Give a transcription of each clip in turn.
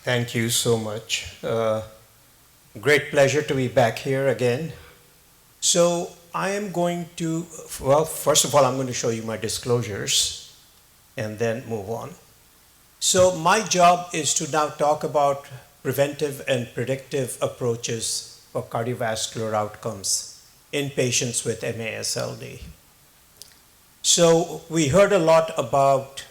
Thank you so much. Great pleasure to be back here again. So I am going to, well, first of all, I'm going to show you my disclosures and then move on. So my job is to now talk about preventive and predictive approaches for cardiovascular outcomes in patients with MASLD. So we heard a lot about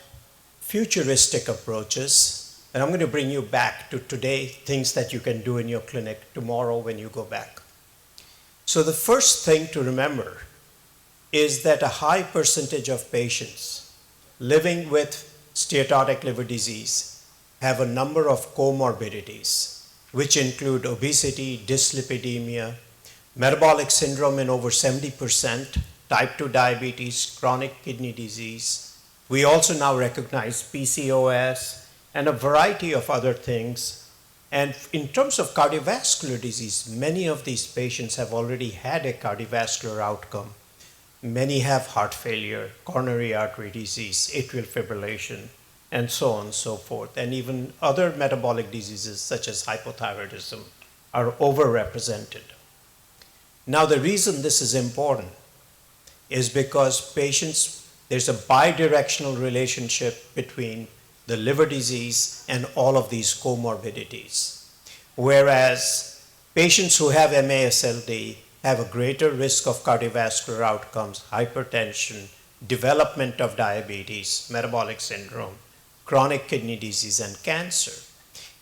futuristic approaches, and I'm going to bring you back to today, things that you can do in your clinic tomorrow when you go back. So the first thing to remember is that a high percentage of patients living with steatotic liver disease have a number of comorbidities, which include obesity, dyslipidemia, metabolic syndrome in over 70%, type 2 diabetes, chronic kidney disease. We also now recognize PCOS and a variety of other things. And in terms of cardiovascular disease, many of these patients have already had a cardiovascular outcome. Many have heart failure, coronary artery disease, atrial fibrillation, and so on and so forth. And even other metabolic diseases such as hypothyroidism are overrepresented. Now, the reason this is important is because patients, there's a bidirectional relationship between the liver disease and all of these comorbidities. Whereas patients who have MASLD have a greater risk of cardiovascular outcomes, hypertension, development of diabetes, metabolic syndrome, chronic kidney disease, and cancer.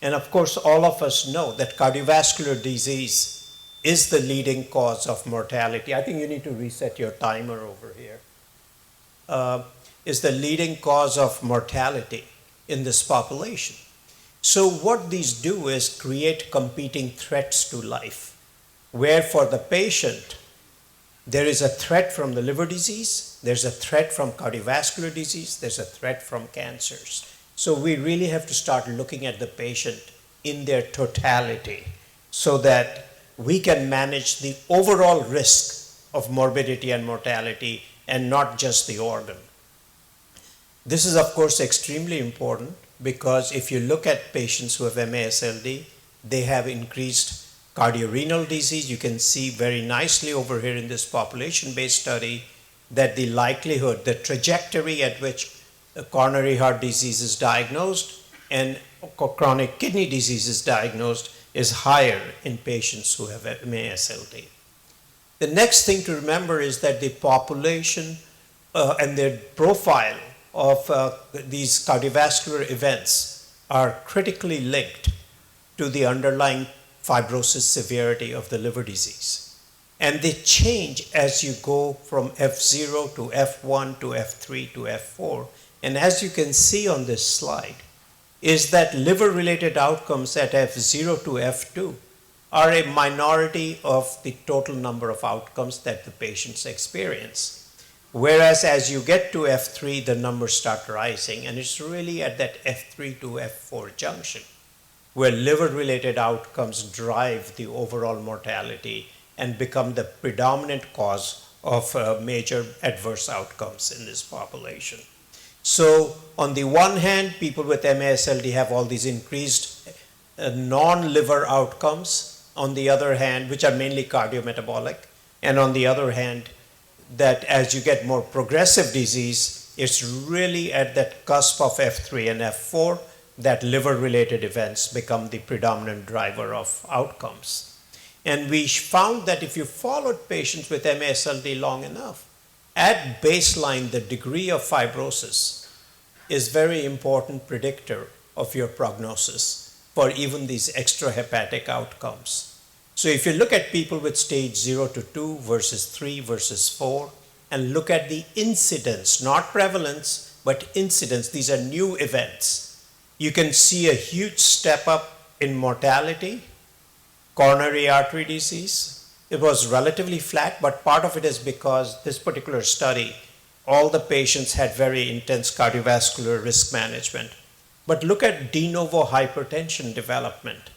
And of course, all of us know that cardiovascular disease is the leading cause of mortality. I think you need to reset your timer over here. Is the leading cause of mortality in this population. So what these do is create competing threats to life, where for the patient, there is a threat from the liver disease, there's a threat from cardiovascular disease, there's a threat from cancers. So we really have to start looking at the patient in their totality so that we can manage the overall risk of morbidity and mortality and not just the organ. This is, of course, extremely important because if you look at patients who have MASLD, they have increased cardiorenal disease. You can see very nicely over here in this population-based study that the likelihood, the trajectory at which coronary heart disease is diagnosed and chronic kidney disease is diagnosed is higher in patients who have MASLD. The next thing to remember is that the population and their profile of these cardiovascular events are critically linked to the underlying fibrosis severity of the liver disease. And they change as you go from F0 to F1 to F3 to F4. And as you can see on this slide, is that liver-related outcomes at F0 to F2 are a minority of the total number of outcomes that the patients experience. Whereas as you get to F3, the numbers start rising, and it's really at that F3 to F4 junction where liver-related outcomes drive the overall mortality and become the predominant cause of major adverse outcomes in this population. So on the one hand, people with MASLD have all these increased non-liver outcomes, on the other hand, which are mainly cardiometabolic, and on the other hand, that as you get more progressive disease, it's really at that cusp of F3 and F4 that liver-related events become the predominant driver of outcomes. And we found that if you followed patients with MASLD long enough, at baseline, the degree of fibrosis is a very important predictor of your prognosis for even these extrahepatic outcomes. So if you look at people with stage 0 to 2 versus 3 versus 4, and look at the incidence, not prevalence, but incidence, these are new events, you can see a huge step up in mortality, coronary artery disease. It was relatively flat, but part of it is because this particular study, all the patients had very intense cardiovascular risk management. But look at de novo hypertension development,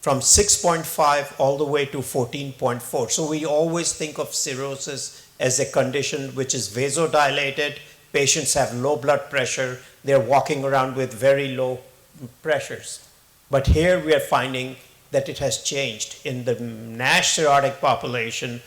from 6.5 all the way to 14.4. So we always think of cirrhosis as a condition which is vasodilated. Patients have low blood pressure. They're walking around with very low pressures. But here we are finding that it has changed. In the NASH cirrhotic population,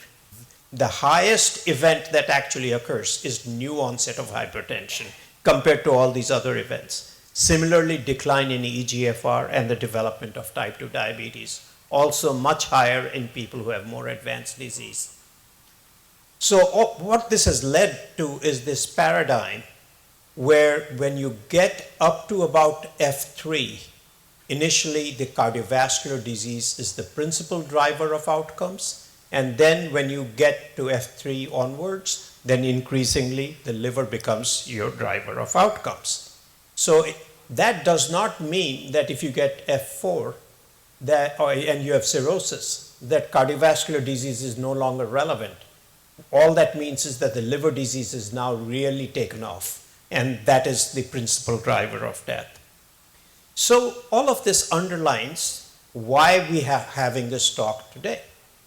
the highest event that actually occurs is new onset of hypertension compared to all these other events. Similarly, decline in eGFR and the development of type 2 diabetes, also much higher in people who have more advanced disease. So what this has led to is this paradigm where when you get up to about F3, initially the cardiovascular disease is the principal driver of outcomes. And then when you get to F3 onwards, then increasingly the liver becomes your driver of outcomes. So that does not mean that if you get F4 and you have cirrhosis, that cardiovascular disease is no longer relevant. All that means is that the liver disease is now really taken off, and that is the principal driver of death. So all of this underlines why we are having this talk today,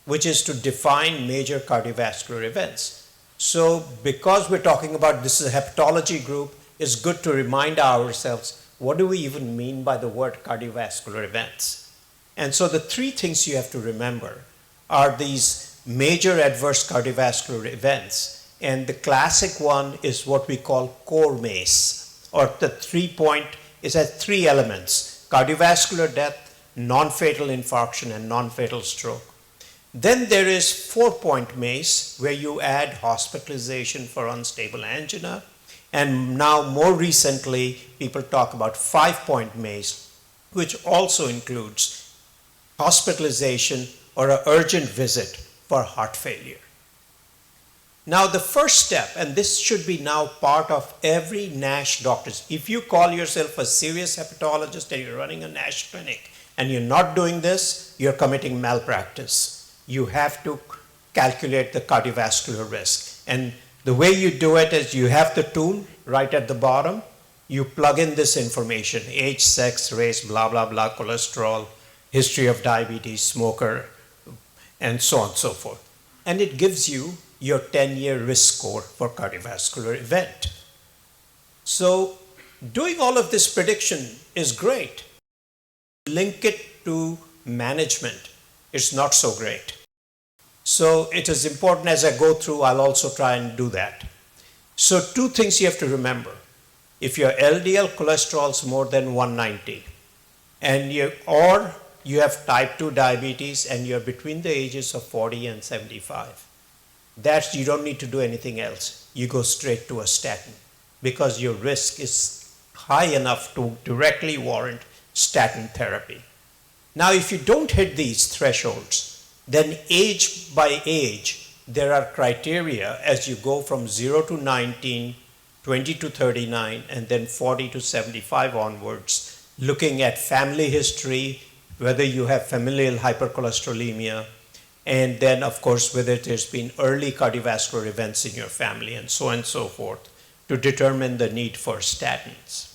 which is to define major cardiovascular events. So because we're talking about this is a hepatology group, it's good to remind ourselves, what do we even mean by the word cardiovascular events? And so the three things you have to remember are these major adverse cardiovascular events. And the classic one is what we call core MACE, or the 3-point, it has 3 elements: cardiovascular death, non-fatal infarction, and non-fatal stroke. Then there is 4-point MACE, where you add hospitalization for unstable angina. And now more recently, people talk about 5-point MACE, which also includes hospitalization or an urgent visit for heart failure. Now the first step, and this should be now part of every NASH doctor's, if you call yourself a serious hepatologist and you're running a NASH clinic and you're not doing this, you're committing malpractice. You have to calculate the cardiovascular risk. And the way you do it is you have the tool right at the bottom. You plug in this information: age, sex, race, blah, blah, blah, cholesterol, history of diabetes, smoker, and so on and so forth. And it gives you your 10-year risk score for cardiovascular event. So doing all of this prediction is great. Link it to management, it's not so great. So it is important, as I go through, I'll also try and do that. So 2 things you have to remember. If your LDL cholesterol is more than 190, and you have type 2 diabetes and you're between the ages of 40 and 75, that you don't need to do anything else. You go straight to a statin because your risk is high enough to directly warrant statin therapy. Now, if you don't hit these thresholds, then age by age, there are criteria as you go from 0 to 19, 20 to 39, and then 40 to 75 onwards, looking at family history, whether you have familial hypercholesterolemia, and then, of course, whether there's been early cardiovascular events in your family, and so forth, to determine the need for statins.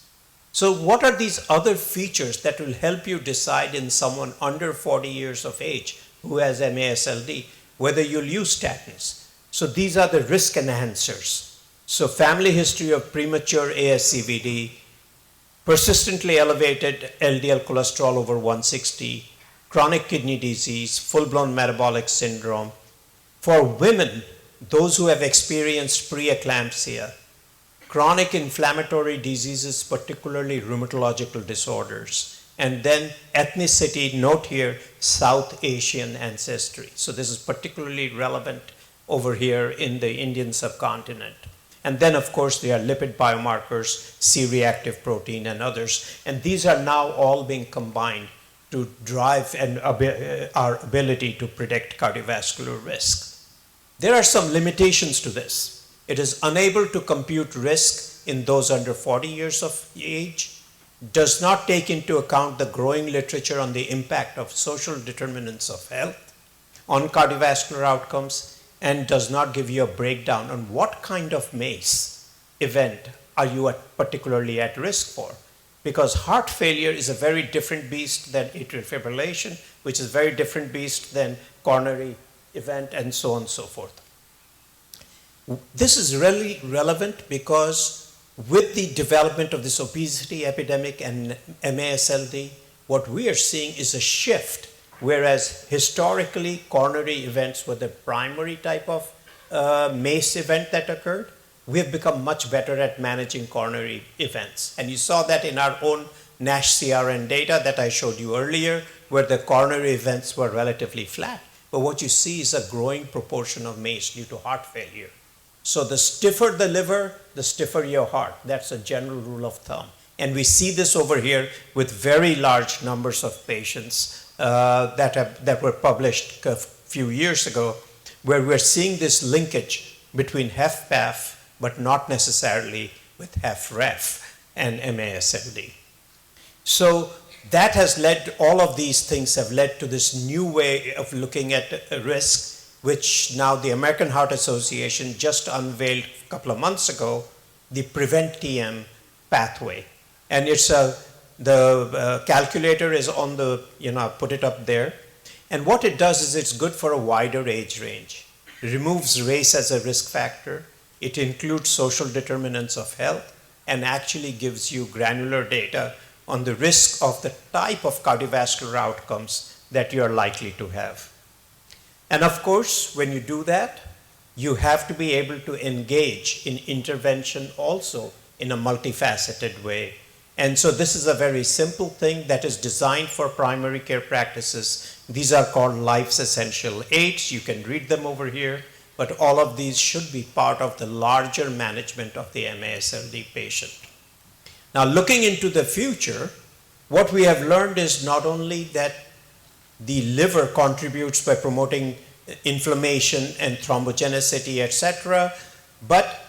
So what are these other features that will help you decide in someone under 40 years of age who has MASLD, whether you'll use statins? So these are the risk enhancers. So family history of premature ASCVD, persistently elevated LDL cholesterol over 160, chronic kidney disease, full-blown metabolic syndrome. For women, those who have experienced preeclampsia, chronic inflammatory diseases, particularly rheumatological disorders, and then ethnicity, note here, South Asian ancestry. So this is particularly relevant over here in the Indian subcontinent. And then, of course, there are lipid biomarkers, C-reactive protein, and others. And these are now all being combined to drive our ability to predict cardiovascular risk. There are some limitations to this. It is unable to compute risk in those under 40 years of age, does not take into account the growing literature on the impact of social determinants of health on cardiovascular outcomes, and does not give you a breakdown on what kind of MACE event are you particularly at risk for. Because heart failure is a very different beast than atrial fibrillation, which is a very different beast than coronary event, and so on and so forth. This is really relevant because with the development of this obesity epidemic and MASLD, what we are seeing is a shift, whereas historically coronary events were the primary type of MACE event that occurred. We have become much better at managing coronary events. And you saw that in our own NASH CRN data that I showed you earlier, where the coronary events were relatively flat. But what you see is a growing proportion of MACE due to heart failure. So the stiffer the liver, the stiffer your heart. That's a general rule of thumb. And we see this over here with very large numbers of patients that were published a few years ago, where we're seeing this linkage between HFpAF, but not necessarily with HFrEF and MASLD. So that has led, all of these things have led to this new way of looking at risk, which now the American Heart Association just unveiled a couple of months ago, the PREVENT-TM pathway. And it's the calculator is on the, I put it up there. And what it does is it's good for a wider age range. It removes race as a risk factor. It includes social determinants of health and actually gives you granular data on the risk of the type of cardiovascular outcomes that you are likely to have. And of course, when you do that, you have to be able to engage in intervention also in a multifaceted way. And so this is a very simple thing that is designed for primary care practices. These are called Life's Essential 8. You can read them over here. But all of these should be part of the larger management of the MASLD patient. Now, looking into the future, what we have learned is not only that the liver contributes by promoting inflammation and thrombogenicity, etc., but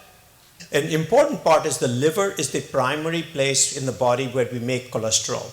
an important part is the liver is the primary place in the body where we make cholesterol.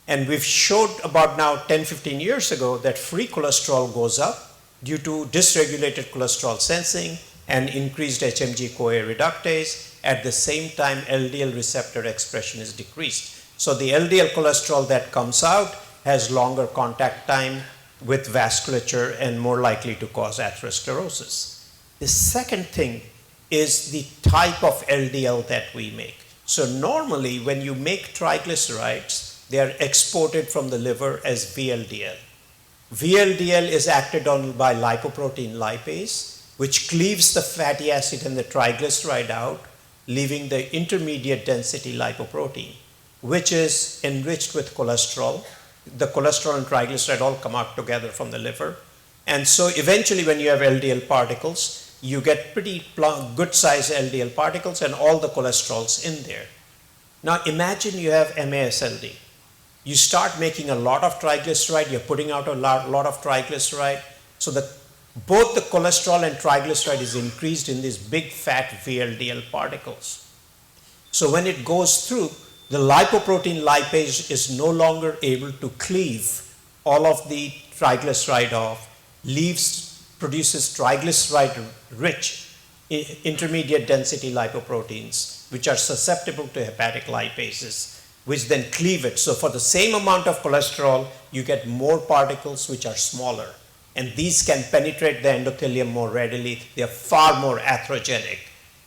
And we've showed about now 10-15 years ago that free cholesterol goes up due to dysregulated cholesterol sensing and increased HMG-CoA reductase. At the same time, LDL receptor expression is decreased. So the LDL cholesterol that comes out has longer contact time with vasculature and more likely to cause atherosclerosis. The second thing is the type of LDL that we make. So normally when you make triglycerides, they are exported from the liver as VLDL. VLDL is acted on by lipoprotein lipase, which cleaves the fatty acid and the triglyceride out, leaving the intermediate density lipoprotein, which is enriched with cholesterol. The cholesterol and triglyceride all come out together from the liver. And so eventually when you have LDL particles, you get pretty good sized LDL particles and all the cholesterol's in there. Now imagine you have MASLD. You start making a lot of triglyceride, you're putting out a lot of triglyceride, so that both the cholesterol and triglyceride is increased in these big fat VLDL particles. So when it goes through, the lipoprotein lipase is no longer able to cleave all of the triglyceride off, produces triglyceride-rich intermediate density lipoproteins, which are susceptible to hepatic lipases, which then cleave it. So for the same amount of cholesterol, you get more particles which are smaller. And these can penetrate the endothelium more readily. They are far more atherogenic.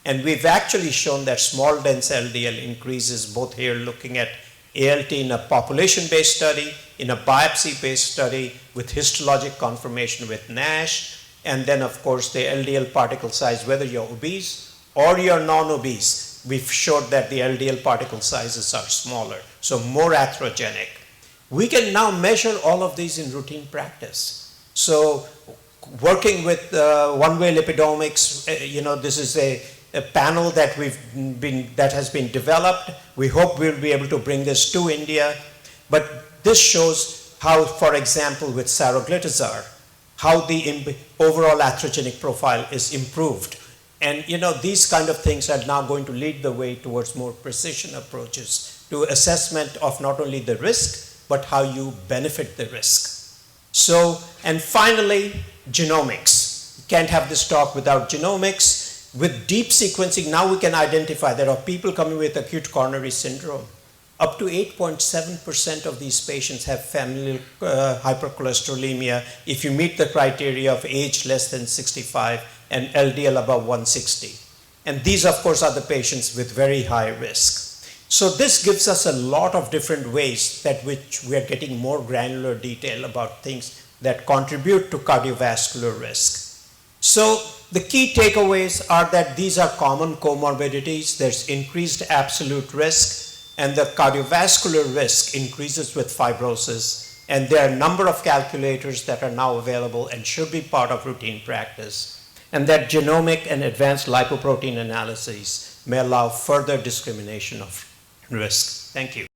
And we've actually shown that small dense LDL increases both here looking at ALT in a population-based study, in a biopsy-based study with histologic confirmation with NASH, and then of course the LDL particle size, whether you're obese or you're non-obese, we've showed that the LDL particle sizes are smaller, so more atherogenic. We can now measure all of these in routine practice. So working with one-way lipidomics, this is a panel that has been developed. We hope we'll be able to bring this to India. But this shows how, for example, with saroglitazar, how the overall atherogenic profile is improved. And these kind of things are now going to lead the way towards more precision approaches to assessment of not only the risk, but how you benefit the risk. So, and finally, genomics. You can't have this talk without genomics. With deep sequencing, now we can identify there are people coming with acute coronary syndrome. Up to 8.7% of these patients have familial hypercholesterolemia if you meet the criteria of age less than 65 and LDL above 160. And these, of course, are the patients with very high risk. So this gives us a lot of different ways that which we are getting more granular detail about things that contribute to cardiovascular risk. So the key takeaways are that these are common comorbidities. There's increased absolute risk, and the cardiovascular risk increases with fibrosis. And there are a number of calculators that are now available and should be part of routine practice. And that genomic and advanced lipoprotein analyses may allow further discrimination of risk. Thank you.